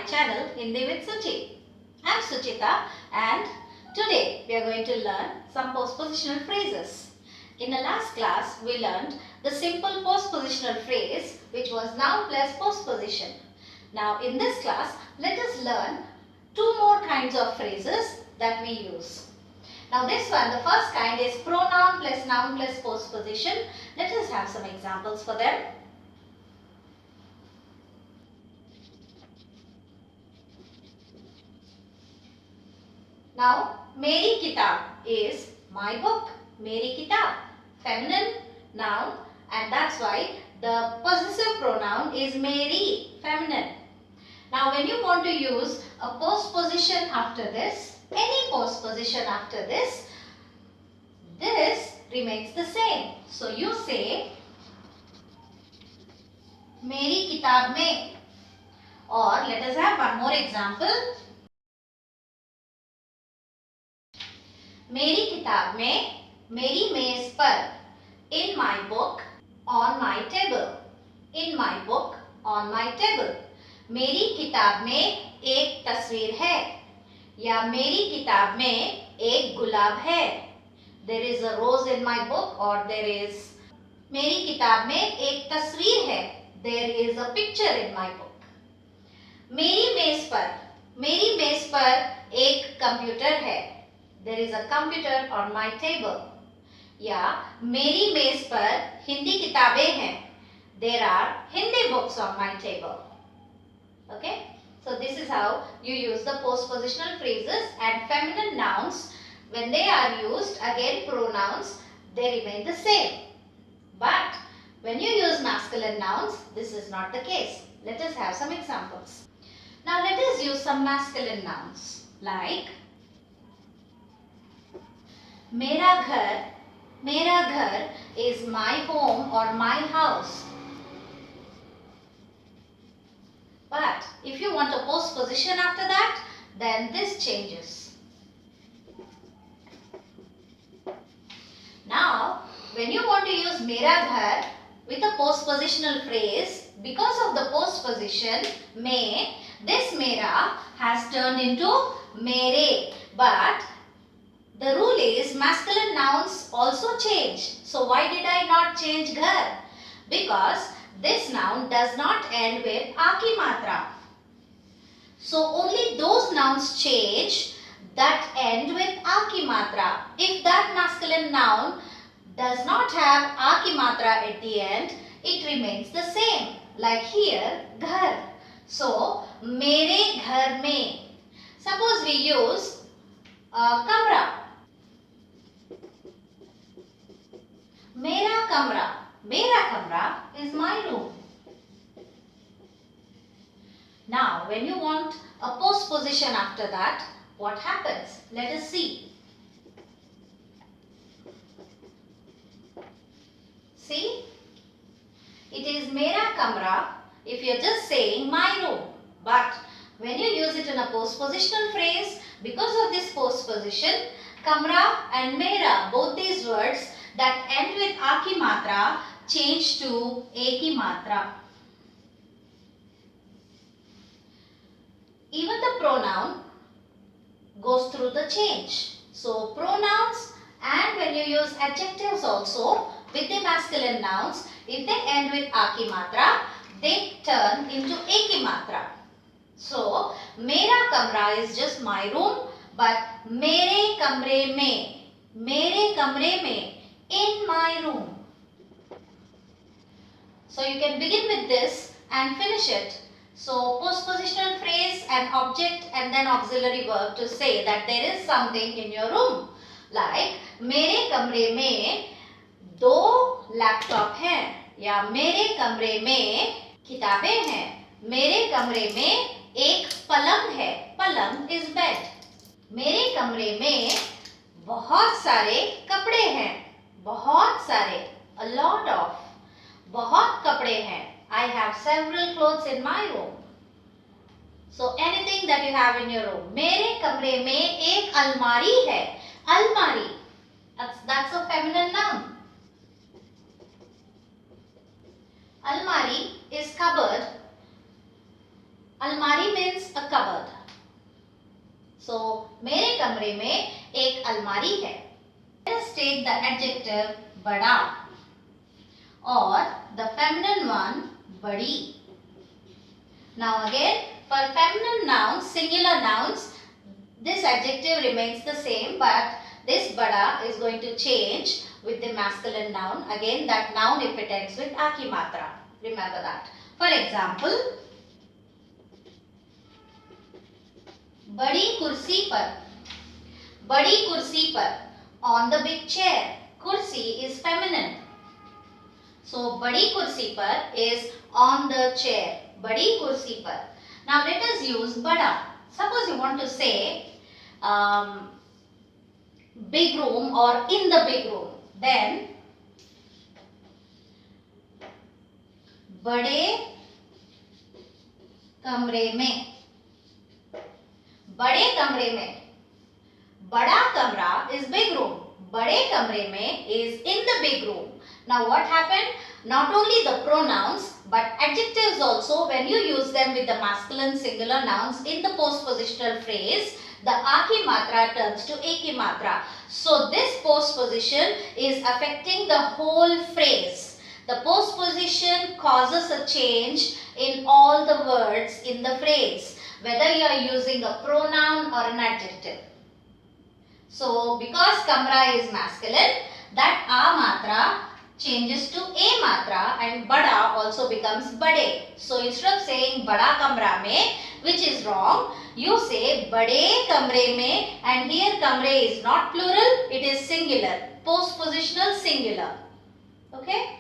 channel Hindi with Suchi. I am Suchita and today we are going to learn some postpositional phrases. In the last class we learned the simple postpositional phrase which was noun plus postposition. Now in this class let us learn two more kinds of phrases that we use. Now this one, the first kind is pronoun plus noun plus postposition. Let us have some examples for them. Now, Meri Kitab is my book. Meri Kitab, feminine noun, and that's why the possessive pronoun is Meri, feminine. Now, when you want to use a postposition after this, any postposition after this remains the same. So, you say Meri Kitab mein, or let us have one more example. मेरी किताब में, मेरी मेज पर, in my book, on my table, in my book, on my table. मेरी किताब में एक तस्वीर है या मेरी किताब में एक गुलाब है. There is a rose in my book or there is. मेरी किताब में एक तस्वीर है. There is a picture in my book. मेरी मेज पर एक कंप्यूटर है. There is a computer on my table. या मेरी मेज पर हिंदी किताबें हैं. There are Hindi books on my table. Okay? So this is how you use the postpositional phrases, and feminine nouns, when they are used, again pronouns, they remain the same. But when you use masculine nouns, this is not the case. Let us have some examples. Now let us use some masculine nouns like मेरा घर is my home or my house. But if you want a postposition after that, then this changes. Now, when you want to use मेरा घर with a postpositional phrase, because of the postposition में, this मेरा has turned into मेरे. But the rule is masculine nouns also change. So why did I not change ghar? Because this noun does not end with a ki matra. So only those nouns change that end with a ki matra. If that masculine noun does not have a ki matra at the end, it remains the same. Like here, ghar. So, mere ghar mein. Suppose we use kamra. मेरा कमरा is my room. Now, when you want a postposition after that, what happens? Let us see. See? It is मेरा कमरा if you are just saying my room. But when you use it in a postpositional phrase, because of this postposition, kamra and mera, both these words that end with a ki matra change to a ki matra. Even the pronoun goes through the change. So pronouns, and when you use adjectives also with the masculine nouns, if they end with a ki matra, they turn into a ki matra. So mera kamra is just my room, but mere kamre mein, in my room. So you can begin with this and finish it. So postpositional phrase and object and then auxiliary verb to say that there is something in your room. Like मेरे कमरे में 2 laptop हैं या मेरे कमरे में किताबें हैं. मेरे कमरे में एक पलंग है. पलंग is bed. मेरे कमरे में बहुत सारे कपड़े हैं. बहुत सारे, a lot of. बहुत कपड़े हैं. I have several clothes in my room. So anything that you have in your room. मेरे कमरे में एक अलमारी है. अलमारी. That's a feminine noun. Almari is cupboard. Almari means a cupboard. So मेरे कमरे में एक अलमारी है. Let us take the adjective बड़ा or the feminine one बड़ी. Now again, for feminine nouns, singular nouns, this adjective remains the same, but this bada is going to change with the masculine noun. Again, that noun if it ends with a ki matra. Remember that. For example, बड़ी कुर्सी पर. बड़ी कुर्सी पर. On the big chair. Kursi is feminine. So बड़ी कुर्सी पर is on the chair. बड़ी कुर्सी पर. Now let us use बड़ा. Suppose you want to say big room or in the big room. Then बड़े कमरे में. बड़े कमरे में. बड़ा कमरा is big room. बड़े कमरे में is in the big room. Now what happened? Not only the pronouns but adjectives also, when you use them with the masculine singular nouns in the postpositional phrase, the a ki matra turns to e ki matra. So this postposition is affecting the whole phrase. The postposition causes a change in all the words in the phrase, whether you are using a pronoun or an adjective. So because kamra is masculine, that a matra changes to a matra and bada also becomes bade. So instead of saying bada kamra mein, which is wrong, you say bade kamre mein, and here kamre is not plural, it is singular, postpositional singular. Okay?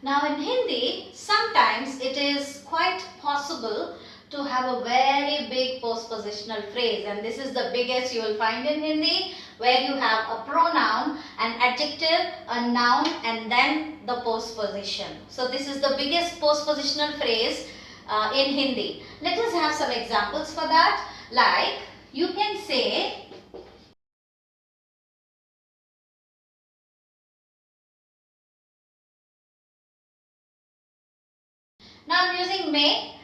Now in Hindi, sometimes it is quite possible to have a very big postpositional phrase, and this is the biggest you will find in Hindi, where you have a pronoun, an adjective, a noun, and then the postposition. So this is the biggest postpositional phrase in Hindi. Let us have some examples for that. Like you can say now I'm using may,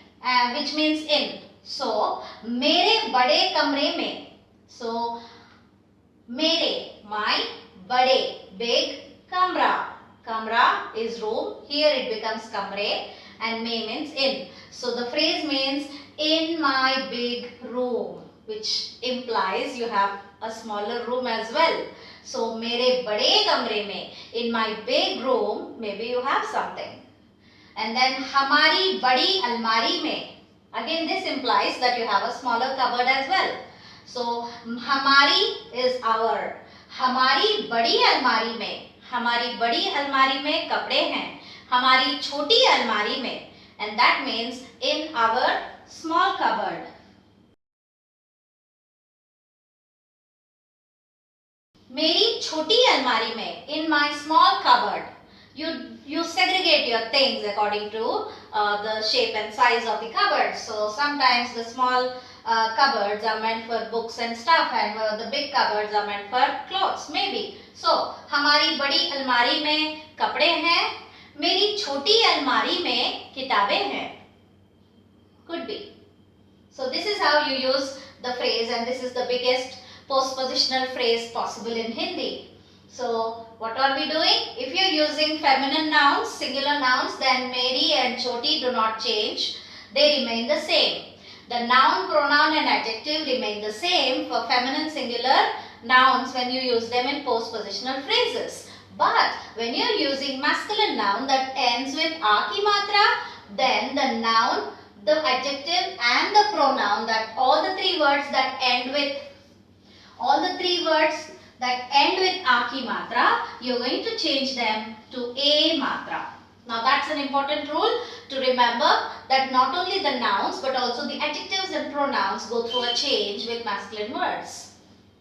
which means in. So मेरे बड़े कमरे में. So मेरे, my, बड़े, big, kamra. Kamra is room. Here it becomes kamre, and may means in. So the phrase means in my big room, which implies you have a smaller room as well. So मेरे बड़े कमरे में, in my big room, maybe you have something. And then हमारी बड़ी अलमारी में, again this implies that you have a smaller cupboard as well. So हमारी is our. हमारी बड़ी अलमारी में, हमारी बड़ी अलमारी में कपड़े हैं. हमारी छोटी अलमारी में, and that means in our small cupboard. मेरी छोटी अलमारी में, in my small cupboard. You segregate your things according to the shape and size of the cupboard. So sometimes the small cupboards are meant for books and stuff, and the big cupboards are meant for clothes maybe. So हमारी बड़ी अलमारी में कपड़े हैं, मेरी छोटी अलमारी में किताबें हैं. Could be. So this is how you use the phrase, and this is the biggest postpositional phrase possible in Hindi. So what are we doing? If you are using feminine nouns, singular nouns, then meri and choti do not change. They remain the same. The noun, pronoun and adjective remain the same for feminine singular nouns when you use them in postpositional phrases. But when you are using masculine noun that ends with a ki matra, then the noun, the adjective and the pronoun, that all the three words that end with a ki matra, you are going to change them to a matra. Now that's an important rule to remember, that not only the nouns but also the adjectives and pronouns go through a change with masculine words.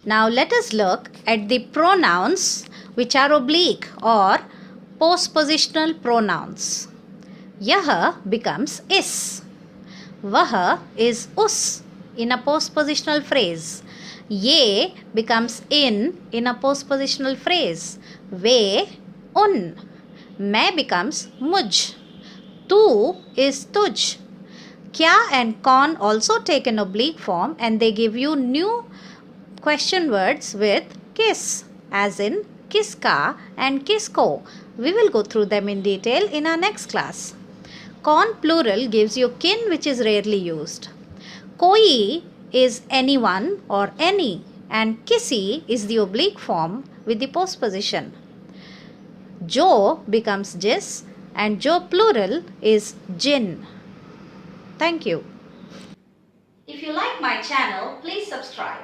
Now let us look at the pronouns which are oblique or postpositional pronouns. Yah becomes is. Vah is us in a postpositional phrase. Ye becomes in a postpositional phrase. Ve, un. मैं becomes मुझ. तू is तुझ. Kya and con also take an oblique form and they give you new question words with kiss, as in kiska and kisko. We will go through them in detail in our next class. Con plural gives you kin, which is rarely used. Koi is anyone or any, and kisi is the oblique form with the postposition. Jo becomes jis, and jo plural is jin. Thank you. If you like my channel, please subscribe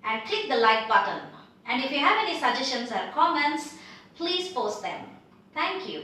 and click the like button. And if you have any suggestions or comments, please post them. Thank you.